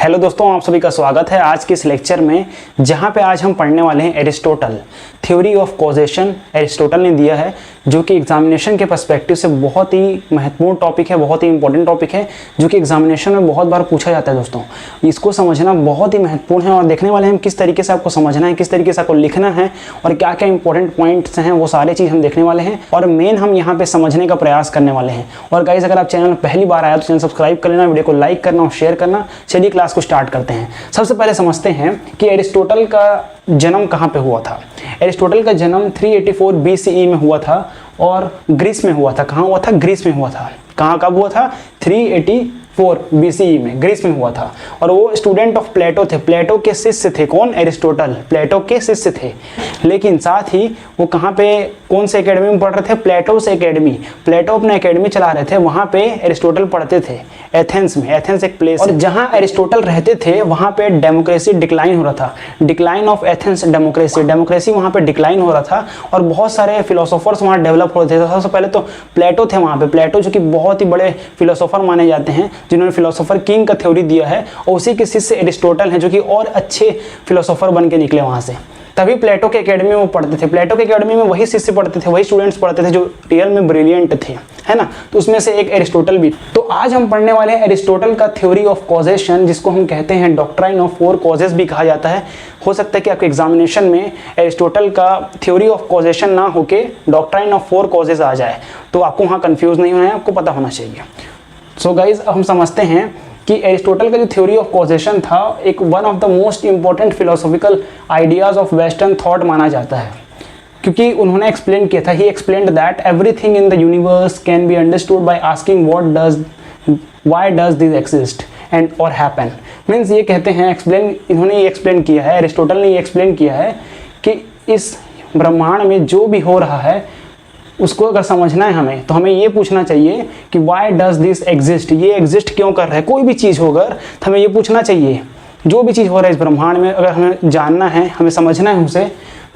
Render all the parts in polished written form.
Hello दोस्तों, आप सभी का स्वागत है आज के इस लेक्चर में, जहां पे आज हम पढ़ने वाले हैं Aristotle theory of causation. Aristotle ने दिया है जो कि एग्जामिनेशन के पर्सपेक्टिव से बहुत ही महत्वपूर्ण टॉपिक है, बहुत ही इंपॉर्टेंट टॉपिक है, जो कि एग्जामिनेशन में बहुत बार पूछा जाता है। दोस्तों इसको समझना बहुत ही महत्वपूर्ण है और देखने वाले हैं हम किस तरीके से आपको समझना है, किस तरीके से आपको लिखना है और क्या क्या इंपॉर्टेंट पॉइंट्स हैं, वो सारी चीज़ हम देखने वाले हैं और मेन हम यहाँ पे समझने का प्रयास करने वाले हैं। और गाइस, अगर आप चैनल पहली बार आया तो चैनल सब्सक्राइब कर लेना, वीडियो को लाइक करना और शेयर करना। चलिए क्लास को स्टार्ट करते हैं। सबसे पहले समझते हैं कि एरिस्टोटल का जन्म कहाँ पे हुआ था। एरिस्टोटल का जन्म 384 BCE में हुआ था और ग्रीस में हुआ था। कहाँ हुआ था? ग्रीस में हुआ था। कहाँ कब हुआ था? 384 BCE में ग्रीस में हुआ था। और वो स्टूडेंट ऑफ प्लेटो थे। प्लेटो के शिष्य थे। कौन? एरिस्टोटल प्लेटो के शिष्य थे। लेकिन साथ ही वो कहाँ पे, कौन से एकेडमी में पढ़ रहे थे? Plateaus academy. प्लेटो अपना एकेडमी चला रहे थे, वहाँ पे एरिस्टोटल पढ़ते थे एथेंस में। एथेंस एक प्लेस और जहाँ एरिस्टोटल रहते थे वहाँ पे डेमोक्रेसी डिक्लाइन हो रहा था। डिक्लाइन ऑफ एथेंस डेमोक्रेसी वहाँ पे डिक्लाइन हो रहा था और बहुत सारे फिलोसोफर्स वहाँ डेवलप हो रहे थे। सबसे पहले तो प्लेटो थे वहाँ पे। प्लेटो जो कि बहुत ही बड़े फिलोसोफर माने जाते हैं, जिन्होंने फिलोसोफर किंग का थ्योरी दिया है, और उसी के शिष्य एरिस्टोटल हैं जो कि और अच्छे फिलोसोफर बन के निकले वहाँ से। तभी प्लेटो के एकेडमी में वो पढ़ते थे। प्लेटो के एकेडमी में वही शिष्य पढ़ते थे, वही स्टूडेंट्स पढ़ते थे जो रियल में ब्रिलियंट थे, है ना। तो उसमें से एक एरिस्टोटल भी। तो आज हम पढ़ने वाले हैं एरिस्टोटल का थ्योरी ऑफ कॉजेशन, जिसको हम कहते हैं डॉक्ट्राइन ऑफ 4 कॉजेस भी कहा जाता है। हो सकता है कि आपके एग्जामिनेशन में एरिस्टोटल का थ्योरी ऑफ कॉजेशन ना होके डॉक्ट्राइन ऑफ 4 कॉजेस आ जाए, तो आपको वहाँ कंफ्यूज नहीं होना है, आपको पता होना चाहिए। सो गाइज, अब हम समझते हैं कि एरिस्टोटल का जो थ्योरी ऑफ कॉजेशन था, एक one of the most important philosophical ideas of western thought माना जाता है, क्योंकि उन्होंने एक्सप्लेन किया था। ही explained that everything in the universe can be understood by asking why does this exist and और हैपन। मीन्स ये कहते हैं, इन्होंने ये एक्सप्लेन किया है, एरिस्टोटल ने ये एक्सप्लेन किया है कि इस ब्रह्मांड में जो भी हो रहा है उसको अगर समझना है हमें, तो हमें ये पूछना चाहिए कि व्हाई डज दिस एग्जिस्ट, ये एग्जिस्ट क्यों कर रहा है। कोई भी चीज़ होगा तो हमें ये पूछना चाहिए, जो भी चीज़ हो रहा है इस ब्रह्मांड में, अगर हमें जानना है, हमें समझना है उसे,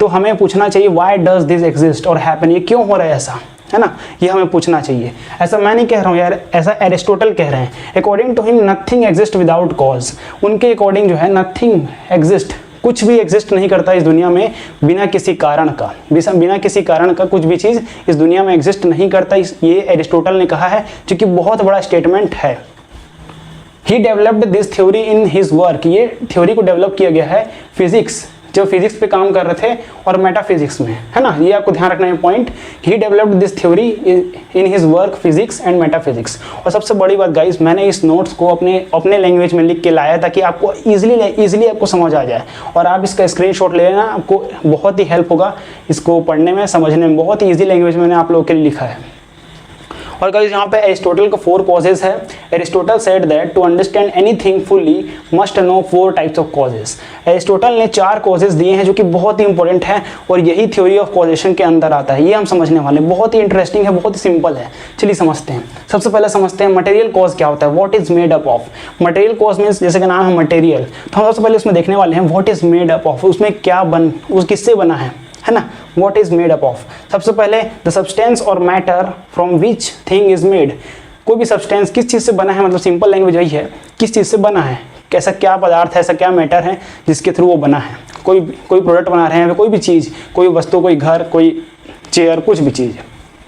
तो हमें पूछना चाहिए व्हाई डज दिस एग्जिस्ट और हैपन, ये क्यों हो रहा है ऐसा, है ना। ये हमें पूछना चाहिए। ऐसा मैं नहीं कह रहा हूँ यार, ऐसा एरिस्टोटल कह रहे हैं। According to him nothing exist without cause. उनके अकॉर्डिंग जो है नथिंग एग्जिस्ट, कुछ भी एग्जिस्ट नहीं करता इस दुनिया में बिना किसी कारण का। बिना किसी कारण का कुछ भी चीज़ इस दुनिया में एग्जिस्ट नहीं करता। ये एरिस्टोटल ने कहा है, जो कि बहुत बड़ा स्टेटमेंट है। He developed this theory in his work. ये थ्योरी को डेवलप किया गया है फिजिक्स, जो फिजिक्स पे काम कर रहे थे, और मेटाफिजिक्स में, है ना। ये आपको ध्यान रखना है point. He developed this theory in his work physics and metaphysics. और सबसे बड़ी बात गाइस, मैंने इस नोट्स को अपने लैंग्वेज में लिख के लाया ताकि आपको इजीली आपको समझ आ जाए, और आप इसका स्क्रीनशॉट ले लेना, आपको बहुत ही हेल्प होगा इसको पढ़ने में, समझने में। बहुत ही ईजी लैंग्वेज में मैंने आप लोगों के लिए लिखा है। और गाइस, यहाँ पे एरिस्टोटल का 4 कॉजेज है। Aristotle said that to understand anything fully must know 4 types of causes. Aristotle ने 4 कॉजेज दिए हैं जो कि बहुत ही इंपॉर्टेंट है, और यही थ्योरी ऑफ कॉजेशन के अंदर आता है। ये हम समझने वाले, बहुत ही इंटरेस्टिंग है, बहुत ही सिंपल है। चलिए समझते हैं। सबसे पहले समझते हैं मटेरियल कॉज क्या होता है। What is made up of. Material cause means, जैसे कि नाम है मटेरियल, तो हम सबसे पहले उसमें देखने वाले हैं what is made up of, उसमें क्या किससे बना है ना। What is made up of? सबसे पहले the substance or matter from which thing is made। कोई भी सब्सटेंस किस चीज़ से बना है, मतलब सिंपल लैंग्वेज यही है, किस चीज़ से बना है, कैसा क्या पदार्थ है, ऐसा क्या मैटर है जिसके थ्रू वो बना है। कोई प्रोडक्ट बना रहे हैं, कोई भी चीज़, कोई वस्तु, कोई घर, कोई चेयर, कुछ भी चीज़।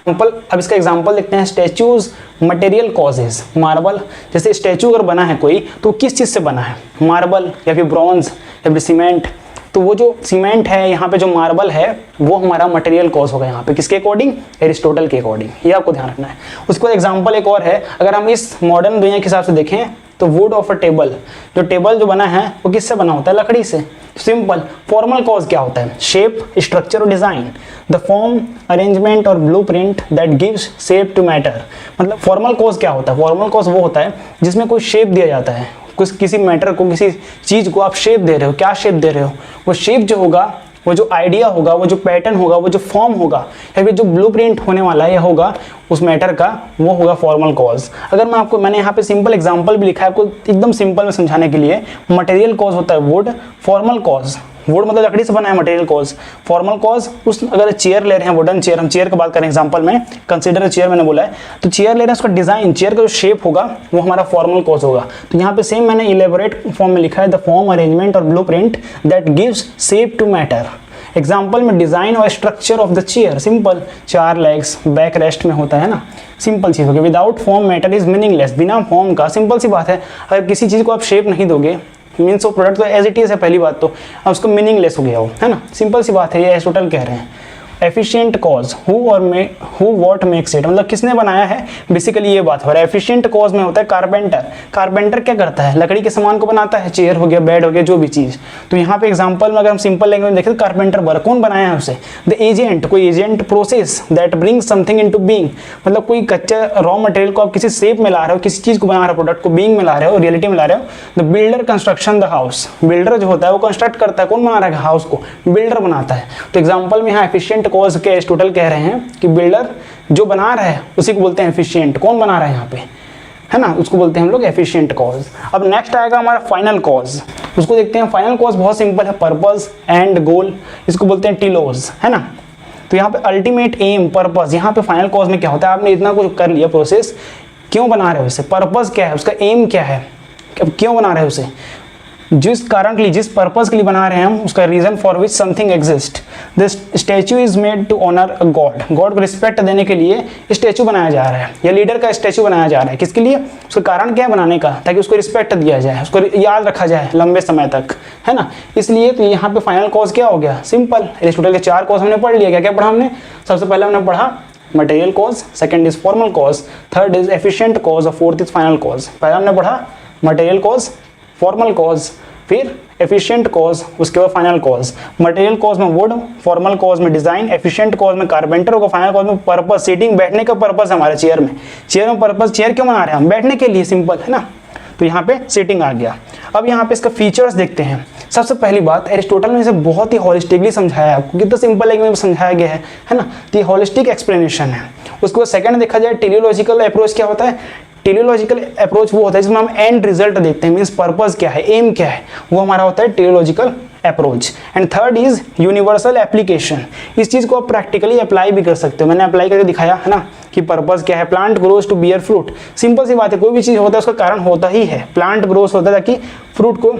अब इसका एग्जाम्पल देखते हैं। Statues material causes. मार्बल, जैसे स्टैचू अगर बना है कोई, तो किस चीज़ से बना है? मार्बल या फिर ब्रॉन्ज या फिर सीमेंट। तो वो जो सीमेंट है, यहाँ पे जो मार्बल है, वो हमारा मटेरियल कॉज होगा यहाँ पे। किसके अकॉर्डिंग? एरिस्टोटल के अकॉर्डिंग। ये आपको ध्यान रखना है। उसको एग्जांपल एक और है, अगर हम इस मॉडर्न दुनिया के हिसाब से देखें तो वुड ऑफ अ टेबल, जो टेबल जो बना है वो किससे बना होता है? लकड़ी से। सिंपल। फॉर्मल कॉज क्या होता है? शेप, स्ट्रक्चर और डिजाइन। द फॉर्म, अरेंजमेंट और blueprint that gives shape to matter. मतलब फॉर्मल कॉज क्या होता है? फॉर्मल कॉज वो होता है जिसमें कोई शेप दिया जाता है, किसी मैटर को, किसी चीज़ को आप शेप दे रहे हो। क्या शेप दे रहे हो? वो शेप जो होगा, वो जो आइडिया होगा, वो जो पैटर्न होगा, वो जो फॉर्म होगा, या फिर जो ब्लूप्रिंट होने वाला है होगा उस मैटर का, वो होगा फॉर्मल कॉज। अगर मैंने यहाँ पे सिंपल एग्जांपल भी लिखा है आपको एकदम सिंपल में समझाने के लिए। मटेरियल कॉज होता है वुड, फॉर्मल कॉज वुड मतलब लकड़ी से बना है, मटेरियल कॉज। फॉर्मल कॉज उस अगर चेयर ले रहे हैं, वुडन चेयर, हम चेयर की बात करें एग्जांपल में, कंसीडर चेयर मैंने बोला है, तो चेयर ले रहे हैं, उसका डिजाइन, चेयर का जो शेप होगा वो हमारा फॉर्मल कॉज होगा। तो यहाँ पे सेम मैंने इलेबोरेट फॉर्म में लिखा है, द फॉर्म, अरेंजमेंट और blueprint that gives shape to matter. Example में डिजाइन और structure of the chair, simple, 4 legs, back rest में होता है ना, सिंपल चीज होगी। Without form matter is meaningless, बिना फॉर्म का, सिंपल सी बात है, अगर किसी चीज को आप शेप नहीं दोगे मीन्स वो प्रोडक्ट तो एज इट इज है, पहली बात तो अब उसको मीनिंगलेस हो गया वो, है ना, सिंपल सी बात है, ये एरिस्टोटल कह रहे हैं। Efficient cause, who what makes it, मतलब किसने बनाया है, बेसिकली ये बात हो रहा है। एफिशिएंट कॉज में होता है कारपेंटर। कारपेंटर क्या करता है, लकड़ी के सामान को बनाता है, चेयर हो गया, बेड हो गया, जो भी चीज। तो यहाँ पे एग्जांपल में अगर हम सिंपल लैंग्वेज में देखें तो कारपेंटर वर्क, कौन बनाया है उसे, द एजेंट, कोई agent process that brings something into being, मतलब कोई कच्चा रॉ मटेरियल को आप किसी शेप में ला रहे हो, किसी चीज को बना रहे हो, प्रोडक्ट को बीइंग में ला रहे हो, रियलिटी में ला रहे हो। The builder construction the house, builder जो होता है वो कंस्ट्रक्ट करता है, कौन बना रहा है, हाउस को बिल्डर बनाता है। तो एग्जांपल में यहाँ एफिशिएंट कॉज के एरिस्टोटल कह रहे हैं कि बिल्डर जो बना रहा है उसी को बोलते हैं एफिशिएंट, कौन बना रहा है यहाँ पे, है ना, उसको बोलते हैं हम लोग एफिशिएंट कॉज। अब नेक्स्ट आएगा हमारा फाइनल कॉज, उसको देखते हैं। फाइनल कॉज बहुत सिंपल है, पर्पस एंड गोल, इसको बोलते हैं टीलोज, है ना। तो यहाँ पे अल्टीमेट एम, पर्पस, यहाँ पे फाइनल कॉज में क्या होता है, आपने इतना कुछ कर लिया प्रोसेस, क्यों बना रहे हो उसे, पर्पस क्या है, उसका एम क्या है, क्यों बना रहे हो उसे, जिस कारण के लिए, जिस पर्पस के लिए बना रहे हैं हम, उसका reason for which something exist. This statue is made to honour a god, god को रिस्पेक्ट देने के लिए स्टैचू बनाया जा रहा है, या लीडर का स्टैचू बनाया जा रहा है, किसके लिए, उसका कारण क्या है बनाने का, ताकि उसको रिस्पेक्ट दिया जाए, उसको याद रखा जाए लंबे समय तक, है ना। इसलिए तो यहाँ पे फाइनल कॉज क्या हो गया, सिंपल, एरिस्टोटल के 4 कॉज हमने पढ़ लिया। क्या क्या पढ़ा हमने, सबसे पहले हमने पढ़ा material cause, second is formal cause, third is efficient cause और फोर्थ इज फाइनल कॉज। पहले हमने पढ़ा मटेरियल कॉज, फॉर्मल कॉज, फिर एफिशिएंट कॉज, उसके बाद फाइनल कॉज। मटेरियल कॉज में वुड, फॉर्मल कॉज में डिजाइन, एफिशिएंट कॉज में कारपेंटर और फाइनल कॉज में पर्पस, सीटिंग, बैठने का पर्पस हमारे चेयर में पर्पस, चेयर क्यों बना रहे हैं हम, बैठने के लिए, सिंपल, है ना। तो यहाँ पे सीटिंग आ गया। अब यहाँ पे इसका फीचर्स देखते हैं। सबसे पहली बात, एरिस्टोटल ने इसे बहुत ही होलिस्टिकली समझाया है, आपको कितना सिंपल लैंग्वेज में समझाया गया है ना। तो ये होलिस्टिक एक्सप्लेनेशन है। उसके बाद सेकंड देखा जाए, टेलियोलॉजिकल अप्रोच क्या होता है, टेलियोलॉजिकल अप्रोच वो होता है जिसमें हम एंड रिजल्ट देखते हैं, मींस पर्पस क्या है, एम क्या है, वो हमारा होता है teleological approach. And third is universal application, इस चीज को आप प्रैक्टिकली अप्लाई भी कर सकते हो, मैंने अप्लाई करके दिखाया है ना कि पर्पस क्या है। Plant grows to bear fruit, simple सी बात है, कोई भी चीज होता है उसका कारण होता ही है, प्लांट ग्रोज होता है ताकि फ्रूट को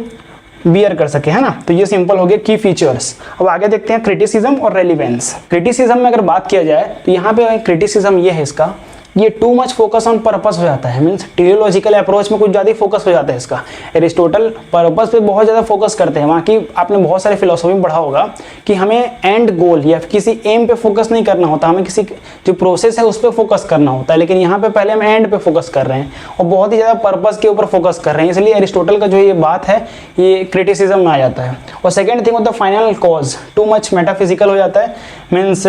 बियर कर सके, है ना। तो ये सिंपल हो गया की फीचर्स। अब आगे देखते हैं क्रिटिसिज्म और रेलिवेंस। क्रिटिसिज्म में अगर बात किया जाए तो यहाँ पे क्रिटिसिज्म ये है इसका, ये too much focus on purpose हो जाता है, मींस टेलियोलॉजिकल अप्रोच में कुछ ज़्यादा फोकस हो जाता है इसका। एरिस्टोटल पर्पस पे बहुत ज़्यादा फोकस करते हैं, वहाँ की आपने बहुत सारे फिलोसफी में पढ़ा होगा कि हमें एंड गोल या किसी एम पे फोकस नहीं करना होता, हमें किसी जो प्रोसेस है उस पर फोकस करना होता है। लेकिन यहाँ पे पहले हम एंड पे फोकस कर रहे हैं और बहुत ही ज़्यादा पर्पस के ऊपर फोकस कर रहे हैं, इसलिए एरिस्टोटल का जो ये बात है ये क्रिटिसिज्म में आ जाता है। और सेकेंड थिंग होता है final cause, too much metaphysical हो जाता है, मीन्स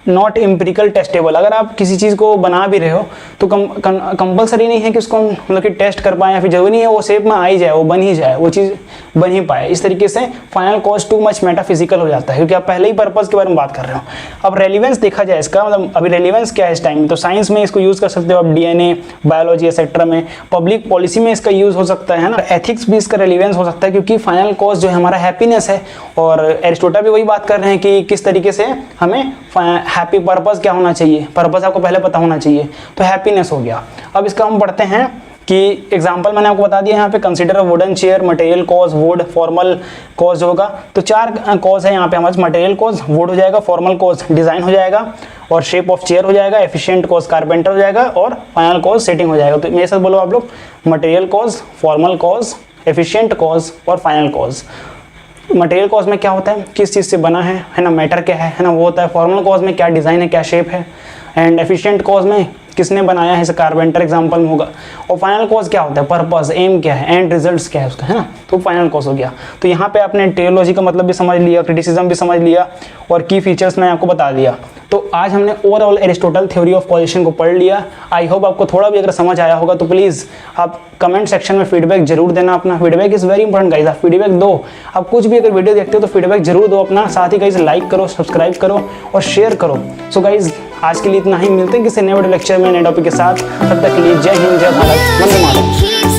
नॉट एम्पिरिकल टेस्टेबल। अगर आप किसी चीज़ को बना भी रहे हो तो कंपलसरी नहीं है कि उसको मतलब कि टेस्ट कर पाए, या फिर जरूरी नहीं है वो शेप में आ ही जाए, वो बन ही जाए, वो चीज़ बन ही पाए। इस तरीके से final cause too much metaphysical हो जाता है, क्योंकि आप पहले ही पर्पस के बारे में बात कर रहे हो। अब रेलिवेंस देखा जाए इसका, मतलब अभी रेलिवेंस क्या है इस टाइम में, तो साइंस में इसको यूज़ कर सकते हो आप, डीएनए, बायोलॉजी एक्सेट्रा में, पब्लिक पॉलिसी में इसका यूज़ हो सकता है ना, एथिक्स भी इसका रेलिवेंस हो सकता है, क्योंकि फाइनल कॉज जो है हमारा हैप्पीनेस है। और एरिस्टोटल भी वही बात कर रहे हैं कि किस तरीके से हमें हैप्पी, पर्पस क्या होना चाहिए, पर्पस आपको पहले पता होना चाहिए, तो हैप्पीनेस हो गया। अब इसका हम पढ़ते हैं कि एग्जांपल मैंने आपको बता दिया यहाँ पे, consider wooden chair, material cause would, formal cause होगा। तो 4 कॉज है यहाँ पे हमारे, मटेरियल कॉज वुड हो जाएगा, फॉर्मल कॉज डिजाइन हो जाएगा और शेप ऑफ चेयर हो जाएगा, एफिशिएंट कॉज कारपेंटर हो जाएगा और फाइनल कॉज सेटिंग हो जाएगा। तो मेरे साथ बोलो आप लोग, material cause, formal cause, efficient cause और फाइनल कॉज। मटेरियल कॉज में क्या होता है, किस चीज़ से बना है ना, मैटर क्या है ना, वो होता है। फॉर्मल कॉज में क्या डिज़ाइन है, क्या शेप है। एंड एफिशिएंट कॉज में किसने बनाया है, जैसे कारपेंटर एग्जांपल में होगा। और फाइनल कॉज क्या होता है, पर्पस, एम क्या है, एंड रिजल्ट्स क्या है उसका, है ना। तो फाइनल कॉज हो गया। तो यहाँ पे आपने टेलियोलॉजी का मतलब भी समझ लिया, क्रिटिसिज्म भी समझ लिया और की फीचर्स मैंने आपको बता दिया। तो आज हमने overall Aristotle theory of causation को पढ़ लिया। आई होप आपको थोड़ा भी अगर समझ आया होगा, तो प्लीज़ आप कमेंट सेक्शन में फीडबैक जरूर देना अपना। Feedback is very important guys, आप फीडबैक दो। आप कुछ भी अगर वीडियो देखते हो तो फीडबैक जरूर दो अपना। साथ ही गाइस लाइक करो, सब्सक्राइब करो और शेयर करो। सो गाइस आज के लिए इतना ही, मिलते हैं किसी नए वीडियो लेक्चर में नए टॉपिक के साथ। तब तक के लिए जय हिंद, जय भारत, वंदे मातरम।